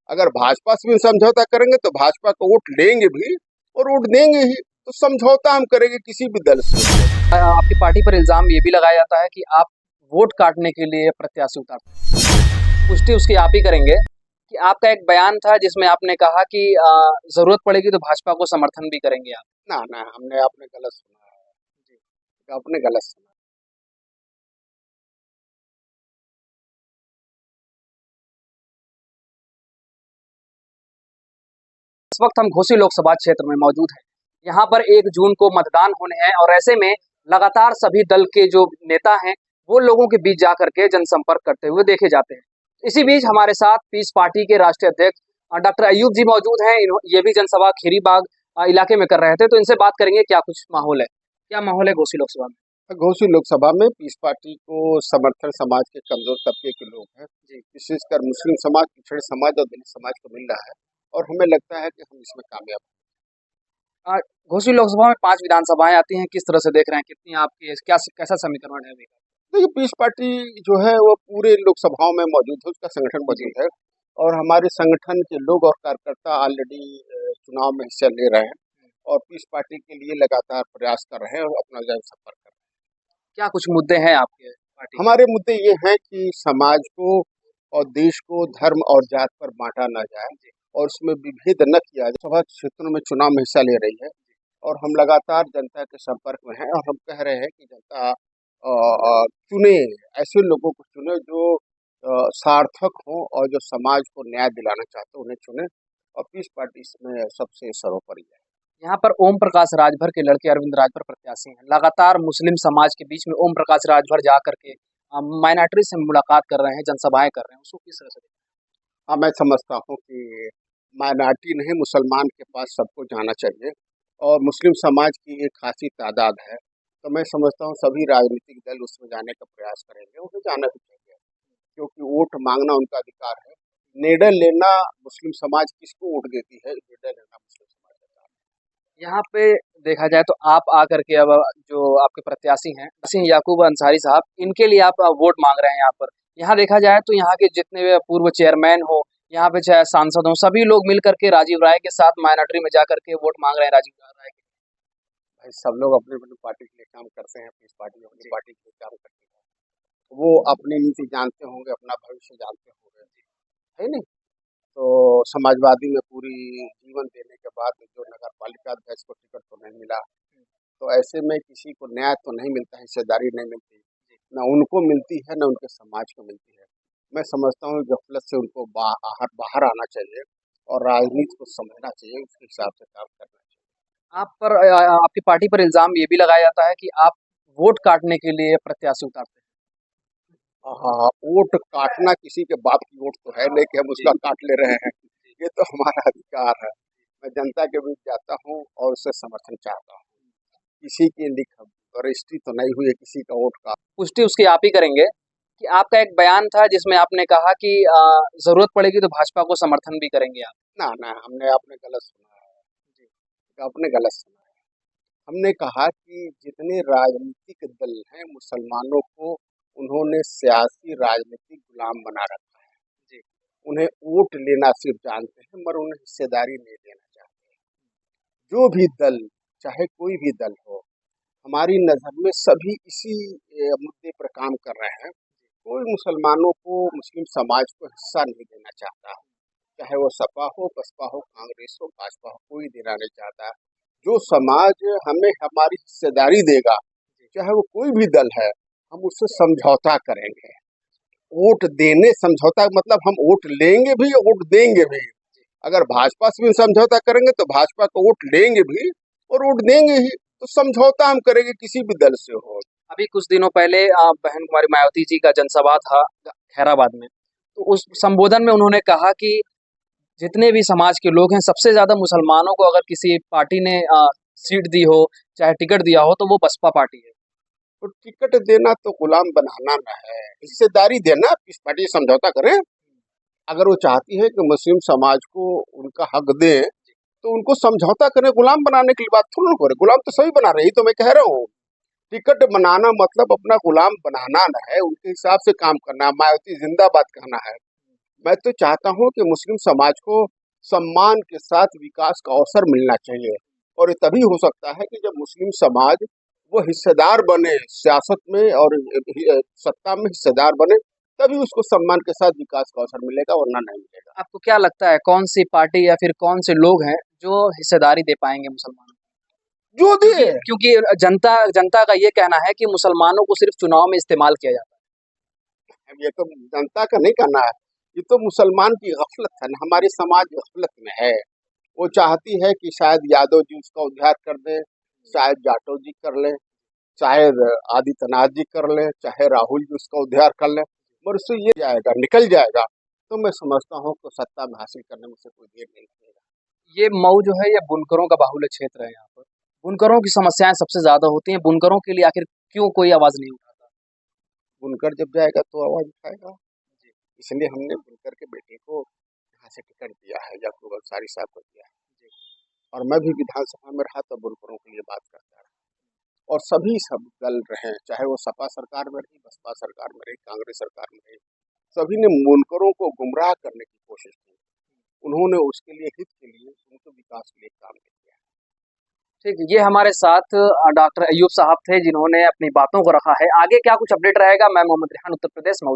अगर भाजपा से भी समझौता करेंगे तो भाजपा को वोट लेंगे भी और वोट देंगे ही। तो समझौता हम करेंगे किसी भी दल से। आपकी पार्टी पर इल्जाम ये भी लगाया जाता है कि आप वोट काटने के लिए प्रत्याशी उतारते हैं। पुष्टि उसकी आप ही करेंगे कि आपका एक बयान था जिसमें आपने कहा कि जरूरत पड़ेगी तो भाजपा को समर्थन भी करेंगे आप। ना ना, हमने आपने गलत सुना है, आपने गलत सुना। इस वक्त हम घोसी लोकसभा क्षेत्र में मौजूद हैं। यहाँ पर 1 जून को मतदान होने हैं और ऐसे में लगातार सभी दल के जो नेता हैं वो लोगों के बीच जाकर के जनसंपर्क करते हुए देखे जाते हैं। इसी बीच हमारे साथ पीस पार्टी के राष्ट्रीय अध्यक्ष डॉक्टर अयूब जी मौजूद हैं। ये भी जनसभा खीरीबाग इलाके में कर रहे थे, तो इनसे बात करेंगे क्या कुछ माहौल है, क्या माहौल है घोसी लोकसभा में। घोसी लोकसभा में पीस पार्टी को समर्थन समाज के कमजोर तबके के लोग हैं, विशेषकर मुस्लिम समाज, पिछड़े समाज और दलित समाज को मिल रहा है और हमें लगता है कि हम इसमें कामयाब। घोसी लोकसभा में 5 विधानसभाएं आती हैं, किस तरह से देख रहे हैं, कितनी आपकी क्या कैसा समीकरण है अभी? देखिए, पीस पार्टी जो है वो पूरे लोकसभाओं में मौजूद है, उसका संगठन मौजूद है और हमारे संगठन के लोग और कार्यकर्ता ऑलरेडी चुनाव में हिस्सा ले रहे हैं और पीस पार्टी के लिए लगातार प्रयास कर रहे हैं और अपना जनसंपर्क कर रहे हैं। क्या कुछ मुद्दे हैं आपके पार्टी? हमारे मुद्दे ये हैं कि समाज को और देश को धर्म और जात पर बांटा ना जाए और उसमें विभेद न किया जाए। सभा क्षेत्रों में चुनाव में हिस्सा ले रही है और हम लगातार जनता के संपर्क में हैं और हम कह रहे हैं कि जनता चुने, ऐसे लोगों को चुने जो सार्थक हों और जो समाज को न्याय दिलाना चाहते हैं, उन्हें चुने और पीस पार्टी इसमें सबसे सर्वोपरि है। यहाँ पर ओम प्रकाश राजभर के लड़के अरविंद राजभर प्रत्याशी हैं। लगातार मुस्लिम समाज के बीच में ओम प्रकाश राजभर जा करके माइनॉरिटी से मुलाकात कर रहे हैं, जनसभाएं कर रहे हैं, उसको किस तरह से? हाँ, मैं समझता हूँ कि माइनॉरिटी नहीं, मुसलमान के पास सबको जाना चाहिए और मुस्लिम समाज की एक खासी तादाद है, तो मैं समझता हूँ सभी राजनीतिक दल उसमें जाने का प्रयास करेंगे, उन्हें जाना भी चाहिए क्योंकि वोट मांगना उनका अधिकार है। निर्णय लेना मुस्लिम समाज किसको वोट देती है, निर्णय लेना मुस्लिम समाज का। यहाँ पे देखा जाए तो आप आकर के अब जो आपके प्रत्याशी हैं सिंह याकूब अंसारी साहब, इनके लिए आप वोट मांग रहे हैं यहाँ पर। यहाँ देखा जाए तो यहाँ के जितने पूर्व चेयरमैन हो, यहाँ पे चाहे सांसद हो, सभी लोग मिल करके राजीव राय के साथ माइनॉरिटी में जा करके वोट मांग रहे हैं राजीव राय के। भाई, सब लोग अपनी अपनी पार्टी के लिए काम करते हैं, पीस पार्टी अपनी पार्टी के लिए काम करती है, वो अपनी नीति जानते होंगे, अपना भविष्य जानते होंगे, है नहीं? तो समाजवादी में पूरी जीवन देने के बाद जो नगर पालिका अध्यक्ष को टिकट तो नहीं मिला, तो ऐसे में किसी को न्याय तो नहीं मिलता, हिस्सेदारी नहीं मिलती, न उनको मिलती है न उनके समाज को मिलती है। मैं समझता हूँ गफलत से उनको बाहर आना चाहिए और राजनीति को समझना चाहिए, उसके हिसाब से काम करना चाहिए। आप पर आपकी पार्टी पर इल्जाम ये भी लगाया जाता है कि आप वोट काटने के लिए प्रत्याशी उतारते हैं। हाँ, वोट काटना किसी के बाप की वोट तो है नहीं कि हम उसका काट ले रहे हैं, ये तो हमारा अधिकार है। मैं जनता के बीच जाता हूँ और उससे समर्थन चाहता हूँ, किसी की रजिस्ट्री तो नहीं हुई है किसी का वोट का। पुष्टि उसकी आप ही करेंगे कि आपका एक बयान था जिसमें आपने कहा कि जरूरत पड़ेगी तो भाजपा को समर्थन भी करेंगे आप। ना ना, आपने गलत सुना है, आपने गलत सुना है। हमने कहा कि जितने राजनीतिक दल हैं, मुसलमानों को उन्होंने सियासी राजनीतिक गुलाम बना रखा है जी। उन्हें वोट लेना सिर्फ जानते हैं मगर उन्हें हिस्सेदारी नहीं देना चाहते। जो भी दल, चाहे कोई भी दल हो, हमारी नज़र में सभी इसी मुद्दे पर काम कर रहे हैं। कोई मुसलमानों को, मुस्लिम समाज को हिस्सा नहीं देना चाहता, चाहे वो सपा हो, बसपा हो, कांग्रेस हो, भाजपा हो, कोई देना नहीं चाहता। जो समाज हमें हमारी हिस्सेदारी देगा, चाहे वो कोई भी दल है, हम उससे समझौता करेंगे। वोट देने समझौता मतलब हम वोट लेंगे भी और वोट देंगे भी। अगर भाजपा से भी समझौता करेंगे तो भाजपा को वोट लेंगे भी और वोट देंगे ही। तो समझौता हम करेंगे किसी भी दल से हो। अभी कुछ दिनों पहले बहन कुमारी मायावती जी का जनसभा था खैराबाद में, तो उस संबोधन में उन्होंने कहा कि जितने भी समाज के लोग हैं, सबसे ज्यादा मुसलमानों को अगर किसी पार्टी ने सीट दी हो, चाहे टिकट दिया हो, तो वो बसपा पार्टी है। तो टिकट देना तो गुलाम बनाना न है, हिस्सेदारी देना, इस पार्टी समझौता करें। अगर वो चाहती है कि मुस्लिम समाज को उनका हक दे तो उनको समझौता करें, गुलाम बनाने की बात थोड़ा ना करे। गुलाम तो सभी बना रही, तो मैं कह रहा हूँ टिकट बनाना मतलब अपना गुलाम बनाना न है, उनके हिसाब से काम करना है। मायावती जिंदाबाद कहना है, मैं तो चाहता हूँ कि मुस्लिम समाज को सम्मान के साथ विकास का अवसर मिलना चाहिए, और ये तभी हो सकता है कि जब मुस्लिम समाज वो हिस्सेदार बने सियासत में और सत्ता में हिस्सेदार बने, तभी उसको सम्मान के साथ विकास का अवसर मिलेगा, वरना नहीं मिलेगा। आपको क्या लगता है कौन सी पार्टी या फिर कौन से लोग हैं जो हिस्सेदारी दे पाएंगे मुसलमानों को? जो दे। क्योंकि क्योंकि जनता जनता का ये कहना है कि मुसलमानों को सिर्फ चुनाव में इस्तेमाल किया जाता अब ये तो जनता का नहीं कहना है, ये तो मुसलमान की गफलत है ना, हमारी समाज गफलत में है। वो चाहती है कि शायद यादव जी उसका उद्धार कर दें, शायद जाटव जी कर लें, शायद आदित्यनाथ जी कर लें, चाहे राहुल जी उसका उद्धार कर लें, मगर उससे ये जाएगा, निकल जाएगा, तो मैं समझता हूँ कि सत्ता में हासिल करने में से कोई देर नहीं लगेगा। है। ये मऊ जो है ये बुनकरों का बाहुल्य क्षेत्र है यहाँ पर। बुनकरों की समस्याएं सबसे ज्यादा होती हैं। बुनकरों के लिए आखिर क्यों कोई आवाज नहीं उठाता? बुनकर जब जाएगा तो आवाज उठाएगा, इसलिए हमने बुनकर के बेटे को यहाँ से टिकट दिया है, याकूब अंसारी साहब को दिया है। और मैं भी विधानसभा में रहा तो बुनकरों के लिए बात करता रहा, और सभी सब दल रहे, चाहे वो सपा सरकार में रही, बसपा सरकार में रही, कांग्रेस सरकार में रही, सभी ने बुनकरों को गुमराह करने की कोशिश की। उन्होंने उसके लिए, हित के लिए, उनके विकास के लिए काम नहीं किया। ठीक है, ये हमारे साथ डॉक्टर अयूब साहब थे जिन्होंने अपनी बातों को रखा है। आगे क्या कुछ अपडेट रहेगा, मैं मोहम्मद रेहान, उत्तर प्रदेश, मऊ से।